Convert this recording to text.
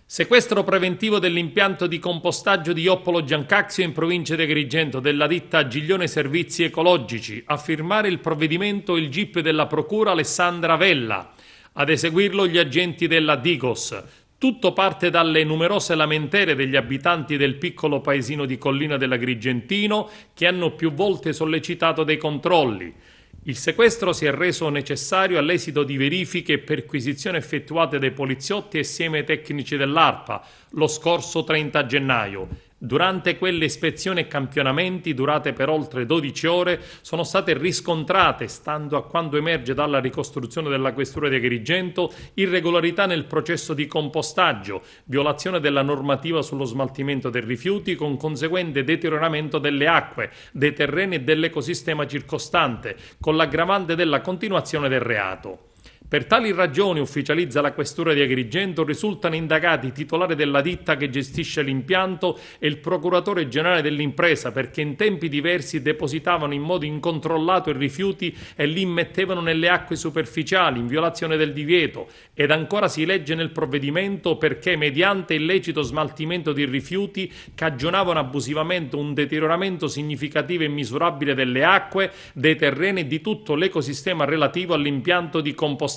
Sequestro preventivo dell'impianto di compostaggio di Joppolo Giancazio in provincia di Agrigento della ditta Giglione Servizi Ecologici. A firmare il provvedimento il GIP della Procura Alessandra Vella. Ad eseguirlo gli agenti della Digos. Tutto parte dalle numerose lamentele degli abitanti del piccolo paesino di Collina dell'Agrigentino che hanno più volte sollecitato dei controlli. Il sequestro si è reso necessario all'esito di verifiche e perquisizioni effettuate dai poliziotti assieme ai tecnici dell'ARPA lo scorso 30 gennaio. Durante quelle ispezioni e campionamenti, durate per oltre 12 ore, sono state riscontrate, stando a quanto emerge dalla ricostruzione della questura di Agrigento, irregolarità nel processo di compostaggio, violazione della normativa sullo smaltimento dei rifiuti con conseguente deterioramento delle acque, dei terreni e dell'ecosistema circostante, con l'aggravante della continuazione del reato. Per tali ragioni, ufficializza la questura di Agrigento, risultano indagati i titolari della ditta che gestisce l'impianto e il procuratore generale dell'impresa perché in tempi diversi depositavano in modo incontrollato i rifiuti e li immettevano nelle acque superficiali in violazione del divieto, ed ancora si legge nel provvedimento perché mediante illecito smaltimento di rifiuti cagionavano abusivamente un deterioramento significativo e misurabile delle acque, dei terreni e di tutto l'ecosistema relativo all'impianto di compostaggio.